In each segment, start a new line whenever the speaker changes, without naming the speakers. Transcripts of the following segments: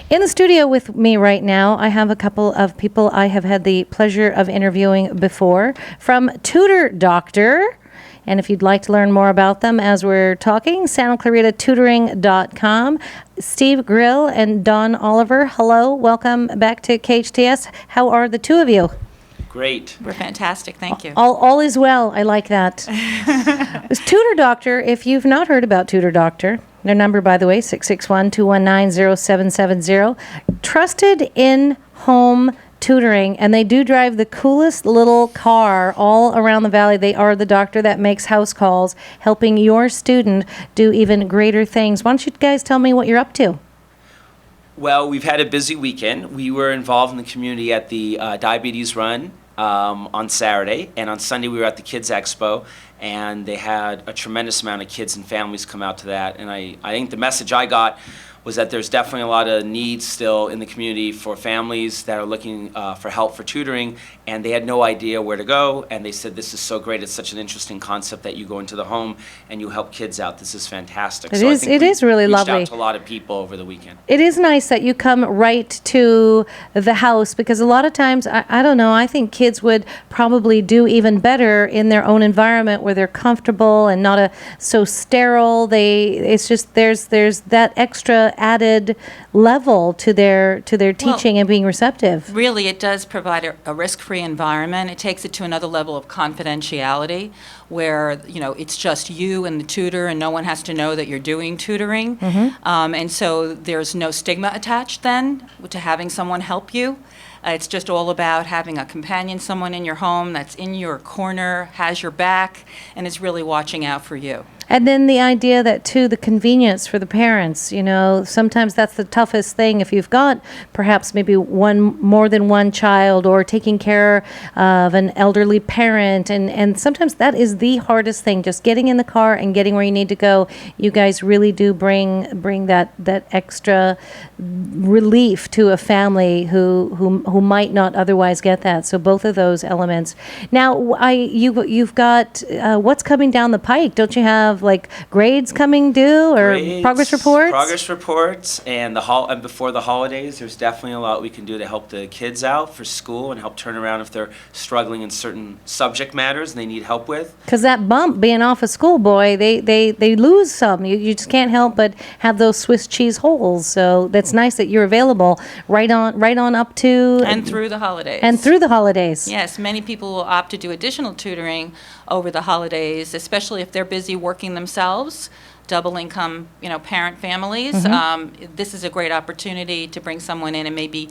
In the studio with me right now, I have a couple of people I have had the pleasure of interviewing before from Tutor Doctor. And if you'd like to learn more about them as we're talking, tutoring.com. Steve Grill and Don Oliver, hello. Welcome back to KHTS. How are the two of you?
Great.
We're fantastic. Thank you.
All is well. I like that. Tutor Doctor, if you've not heard about Tutor Doctor, their number, by the way, 661-219-0770. Trusted in-home tutoring, and they do drive the coolest little car all around the valley. They are the doctor that makes house calls, helping your student do even greater things. Why don't you guys tell me what you're up to?
Well, we've had a busy weekend. We were involved in the community at the diabetes run on Saturday, and on Sunday we were at the Kids Expo, and they had a tremendous amount of kids and families come out to that. And I think the message I got was that there's definitely a lot of needs still in the community for families that are looking for help for tutoring, and they had no idea where to go, and they said, this is so great, it's such an interesting concept that you go into the home and you help kids out. This is fantastic.
It is really lovely.
Reached out to a lot of people over the weekend.
It is nice that you come right to the house, because a lot of times, I don't know, I think kids would probably do even better in their own environment where they're comfortable and not so sterile. It's just there's that extra added level to their teaching and being receptive.
Really, it does provide a risk-free environment. It takes it to another level of confidentiality where, it's just you and the tutor and no one has to know that you're doing tutoring. And so there's no stigma attached then to having someone help you. It's just all about having a companion, someone in your home that's in your corner, has your back, and is really watching out for you.
And then the idea that, too, the convenience for the parents, sometimes that's the toughest thing if you've got perhaps maybe more than one child or taking care of an elderly parent. And sometimes that is the hardest thing, just getting in the car and getting where you need to go. You guys really do bring that extra relief to a family who might not otherwise get that. So both of those elements. Now, you've got what's coming down the pike? Don't you have like grades coming due or
Grades,
progress reports?
Progress reports, and before the holidays, there's definitely a lot we can do to help the kids out for school and help turn around if they're struggling in certain subject matters and they need help with.
Because that bump being off of school, boy, they lose some. You just can't help but have those Swiss cheese holes. So that's nice that you're available right on up to
And through the holidays.
And through the holidays.
Yes, many people will opt to do additional tutoring over the holidays, especially if they're busy working themselves, double income, parent families. This is a great opportunity to bring someone in and maybe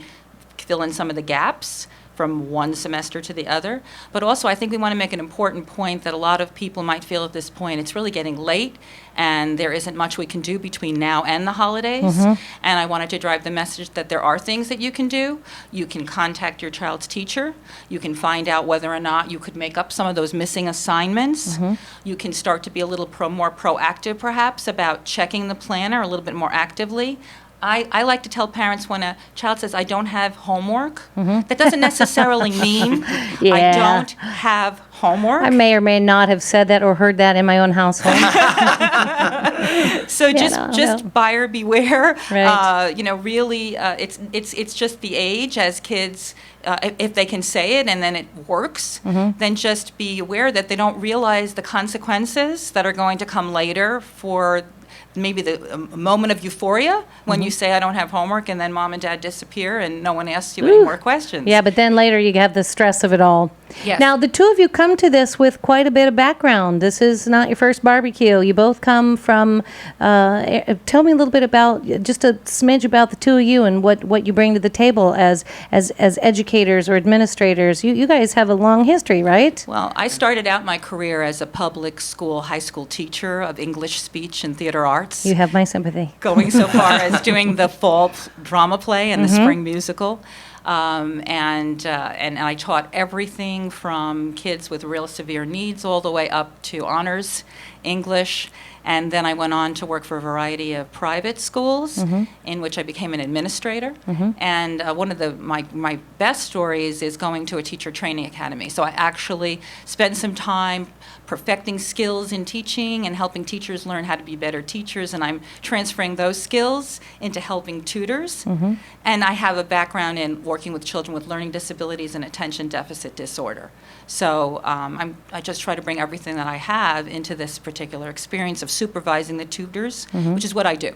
fill in some of the gaps from one semester to the other. But also, I think we want to make an important point that a lot of people might feel at this point, it's really getting late and there isn't much we can do between now and the holidays. And I wanted to drive the message that there are things that you can do. You can contact your child's teacher. You can find out whether or not you could make up some of those missing assignments. You can start to be a little more proactive, perhaps, about checking the planner a little bit more actively. I like to tell parents when a child says, I don't have homework, that doesn't necessarily mean I don't have homework.
I may or may not have said that or heard that in my own household.
So just buyer beware.
Right.
Really, it's just the age as kids, if they can say it and then it works, then just be aware that they don't realize the consequences that are going to come later for maybe the moment of euphoria when you say I don't have homework and then mom and dad disappear and no one asks you any more questions.
Yeah, but then later you have the stress of it all.
Yes.
Now, the two of you come to this with quite a bit of background. This is not your first barbecue. You both come from, tell me a little bit about, just a smidge about the two of you and what you bring to the table as educators or administrators. You guys have a long history, right?
Well, I started out my career as a public school, high school teacher of English, speech, and theater arts.
You have my sympathy.
Going so far as doing the fall drama play and the spring musical. And I taught everything from kids with real severe needs all the way up to honors, English, And then I went on to work for a variety of private schools in which I became an administrator. And one of my best stories is going to a teacher training academy. So I actually spent some time perfecting skills in teaching and helping teachers learn how to be better teachers, and I'm transferring those skills into helping tutors. And I have a background in working with children with learning disabilities and attention deficit disorder. So I just try to bring everything that I have into this particular experience of supervising the tutors, which is what I do.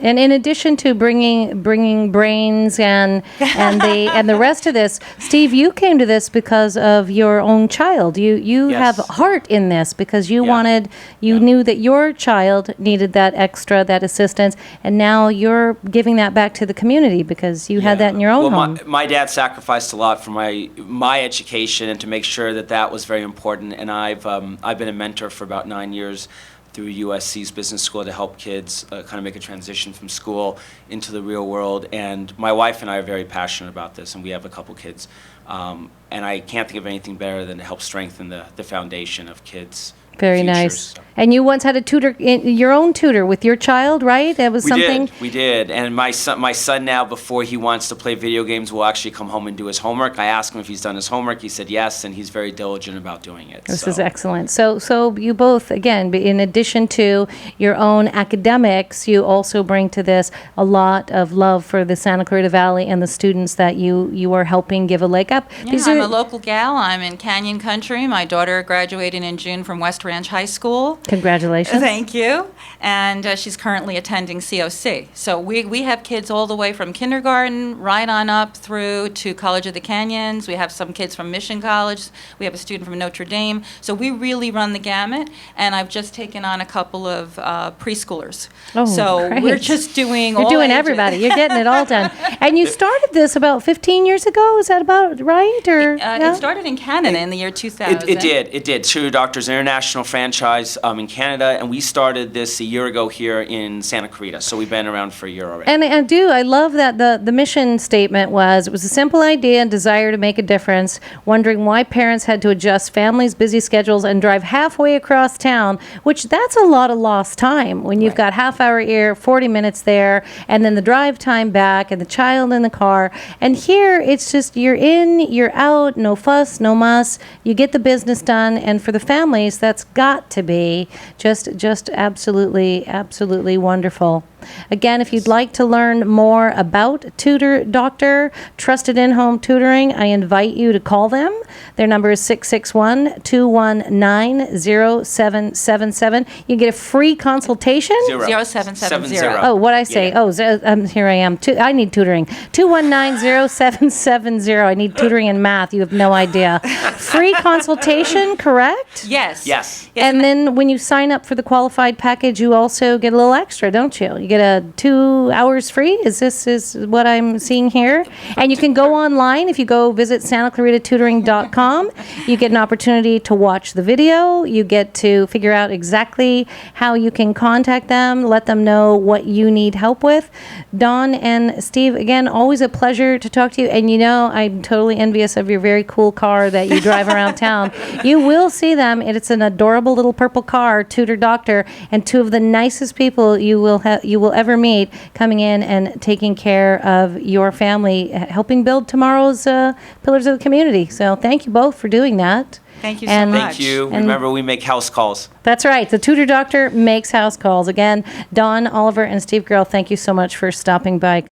And in addition to bringing brains and the rest of this, Steve, you came to this because of your own child. You
Yes.
have heart in this because you
Yeah.
knew that your child needed that assistance, and now you're giving that back to the community because you had that in your own home.
My dad sacrificed a lot for my education and to make sure that was very important. And I've been a mentor for about 9 years through USC's business school to help kids kind of make a transition from school into the real world. And my wife and I are very passionate about this, and we have a couple kids. And I can't think of anything better than to help strengthen the foundation of kids.
Very
futures,
nice.
so.
And you once had a tutor, your own tutor with your child, right? That was something.
We did. And my son now, before he wants to play video games, will actually come home and do his homework. I asked him if he's done his homework. He said yes, and he's very diligent about doing it.
This is excellent. So you both, again, in addition to your own academics, you also bring to this a lot of love for the Santa Clarita Valley and the students that you are helping give a leg up.
Yeah, I'm a local gal. I'm in Canyon Country. My daughter graduated in June from West Ranch High School.
Congratulations.
Thank you. And she's currently attending COC. So we have kids all the way from kindergarten right on up through to College of the Canyons. We have some kids from Mission College. We have a student from Notre Dame. So we really run the gamut. And I've just taken on a couple of preschoolers.
Oh,
so
great.
we're just doing
You're
all
doing
ages.
everybody. You're getting it all done. And you started this about 15 years ago. Is that about right? Or yeah?
It started in Canada in the year 2000.
It did. Tutor Doctor's international franchise in Canada, and we started this a year ago here in Santa Clarita. So we've been around for a year already.
And I love that the mission statement was, it was a simple idea and desire to make a difference, wondering why parents had to adjust families' busy schedules and drive halfway across town, which that's a lot of lost time when you've got half hour here, 40 minutes there, and then the drive time back and the child in the car. And here it's just you're in, you're out, no fuss, no muss, you get the business done, and for the families that's got to be just absolutely wonderful. Again, if you'd like to learn more about Tutor Doctor, Trusted In-Home Tutoring, I invite you to call them. Their number is 661-219-0777. You get a free consultation.
0770.
Oh, what'd I say?
Yeah.
Here I am. I need tutoring. 219-0770. I need tutoring in math. You have no idea. Free consultation, correct?
Yes.
Yes.
And then when you sign up for the qualified package, you also get a little extra, don't you? You get a 2 hours free. Is what I'm seeing here? And you can go online. If you go visit SantaClaritaTutoring.com, you get an opportunity to watch the video. You get to figure out exactly how you can contact them, let them know what you need help with. Dawn and Steve, again, always a pleasure to talk to you. And I'm totally envious of your very cool car that you drive around town. You will see them. It's an adorable little purple car, Tutor Doctor, and two of the nicest people you will ever meet coming in and taking care of your family, helping build tomorrow's pillars of the community. So thank you both for doing that.
Thank you
And-
so much.
Thank you.
And-
Remember, we make house calls.
That's right. The Tutor Doctor makes house calls. Again, Dawn, Oliver, and Steve Girl, thank you so much for stopping by.